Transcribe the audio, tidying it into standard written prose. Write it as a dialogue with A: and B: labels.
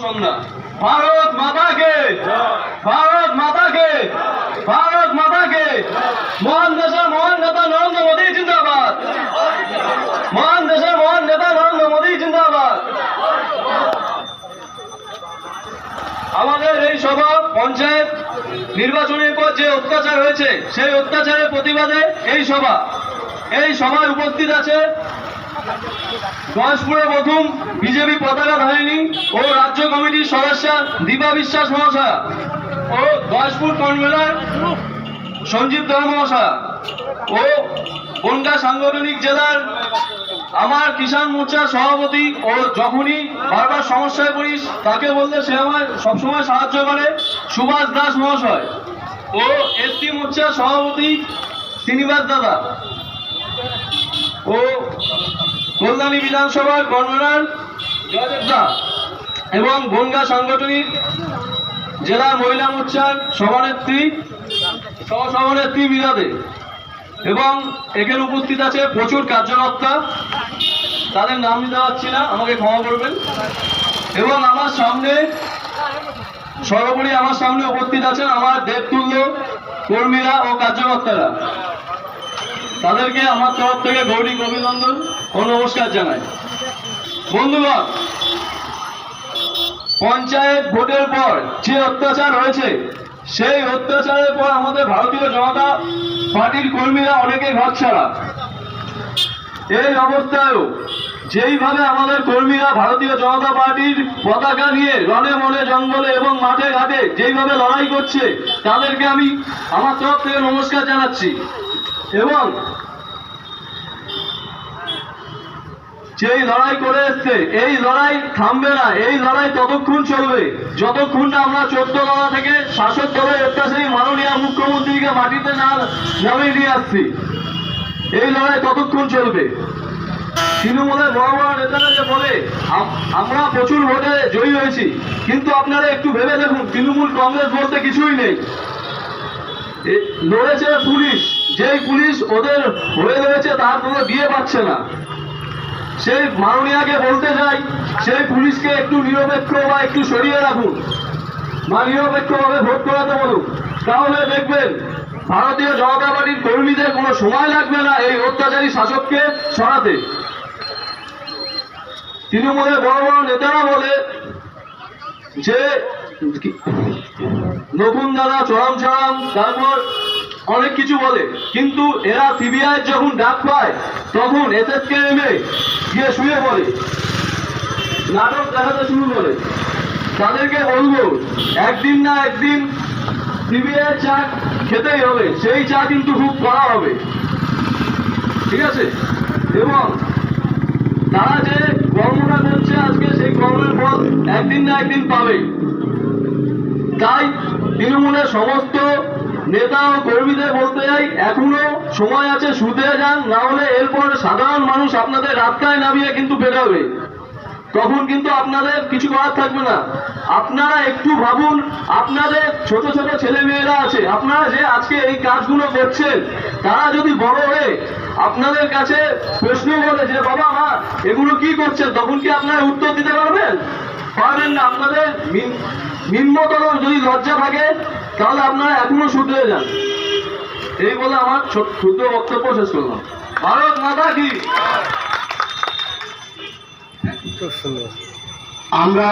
A: সন্ধ্যা। ভারত মাতাকে, ভারত মাতাকে, ভারত মাতাকে। মহান দেশের মহান নেতা নরেন্দ্র মোদী জিন্দাবাদ, মহান দেশের মহান নেতা নরেন্দ্র মোদী জিন্দাবাদ। আমাদের এই সভা পঞ্চায়েত নির্বাচনের পর যে অত্যাচার হয়েছে সেই অত্যাচারের প্রতিবাদে এই সভায় উপস্থিত আছে গয়েশপুরের প্রথম বিজেপি পতাকাধারিণী ও রাজ্য কমিটির সদস্য দীপা বিশ্বাস মহাশয়া ও গয়েশপুর কনভেনর সঞ্জীব দা মহাশয়া ও বনগাঁ সাংগঠনিক জেলার আমার কিষাণ মোর্চার সভাপতি ও যখনই বারবার সমস্যায় পড়িস তাকে বললে সে আমায় সবসময় সাহায্য করে সুভাষ দাস মহাশয় ও এসটি মোর্চার সভাপতি শ্রীনিবাস দাদা ও কল্যাণী বিধানসভার কনভেনর জয়দেব দা এবং বনগাঁ সাংগঠনিক জেলার মহিলা মোর্চার সভানেত্রী সহসভানেত্রী মীরাদে এবং এখানে উপস্থিত আছে প্রচুর কার্যকর্তা, তাদের নাম দিতে পারছি না, আমাকে ক্ষমা করবেন। এবং আমার সামনে সর্বোপরি আমার সামনে উপস্থিত আছেন আমার দেবতুল্য কর্মীরা ও কার্যকর্তারা, তাদেরকে আমার তরফ থেকে গৌরী অভিনন্দন ও নমস্কার জানাই। বন্ধুগণ, পঞ্চায়েত ভোটের পর যে অত্যাচার হয়েছে সেই অত্যাচারের পর আমাদের ভারতীয় জনতা পার্টির কর্মীরা অনেকে ঘর ছাড়া। এই অবস্থায়ও যেইভাবে আমাদের কর্মীরা ভারতীয় জনতা পার্টির পতাকা নিয়ে রণে মনে জঙ্গলে এবং মাঠে ঘাটে যেইভাবে লড়াই করছে তাদেরকে আমি আমার তরফ থেকে নমস্কার জানাচ্ছি। এবং যেই লড়াই করে এসছে এই লড়াই থামবে না, এই লড়াই ততক্ষণ চলবে যতক্ষণ না আমরা 14 দফা থেকে শাসক দলের অত্যাচারী মাননীয় মুখ্যমন্ত্রীকে মাটিতে না নামিয়ে নিয়ে আসছি, এই লড়াই ততক্ষণ চলবে। তৃণমূলের বড় বড় নেতারা যে বলে আমরা প্রচুর ভোটে জয়ী হয়েছি, কিন্তু আপনারা একটু ভেবে দেখুন তৃণমূল কংগ্রেস বলতে কিছুই নেই। লড়েছে পুলিশ, যেই পুলিশ ওদের হয়ে রয়েছে তার কোনো বিয়ে পাচ্ছে না। সেই মাননীয়াকে বলতে চাই সেই পুলিশকে একটু নিরপেক্ষ বা একটু সরিয়ে রাখুন বা নিরপেক্ষভাবে ভোট করাতে বলুন, তাহলে দেখবেন ভারতীয় জনতা পার্টির কর্মীদের কোনো সময় লাগবে না এই অত্যাচারী শাসককে সরাতে। তৃণমূলের বড় বড় নেতারা বলে যে নকুন দাদা চরম চরম, তারপর অনেক কিছু বলে, কিন্তু এরা সিবিআই যখন ডাক পায় তখন এসএসকে নেমে গিয়ে শুয়ে পড়ে, নাটক দেখাতে শুরু করে। তাদেরকে বলবো একদিন না একদিন সিবিআই চা খেতেই হবে, সেই চা কিন্তু খুব কড়া হবে, ঠিক আছে? এবং তারা যে কর্মটা করছে আজকে সেই কর্মের ফল একদিন না একদিন পাবে। তাই তৃণমূলের সমস্ত নেতা ও কর্মীদের বলতে চাই এখনো সময় আছে, শুতে যান, না হলে এরপর সাধারণ মানুষ আপনাদের রাস্তায় নামিয়ে কিন্তু বেরোবে, তখন কিন্তু আপনাদের কিছু করার থাকবে না। আপনারা একটু ভাবুন, আপনাদের ছোট ছোট ছেলে মেয়েরা আছে, আপনারা যে আজকে এই কাজগুলো করছেন তারা যদি বড় হয়ে আপনাদের কাছে প্রশ্ন বলে যে বাবা মা এগুলো কি করছেন, তখন কি আপনারা উত্তর দিতে পারবেন? পারবেন না। আপনাদের নিম্নতর যদি লজ্জা থাকে তাহলে আপনারা এখনো শুধরে যান। এই বলে আমার ক্ষুদ্র বক্তব্য শেষ করলাম। ভারত মাতা কি।
B: আমরা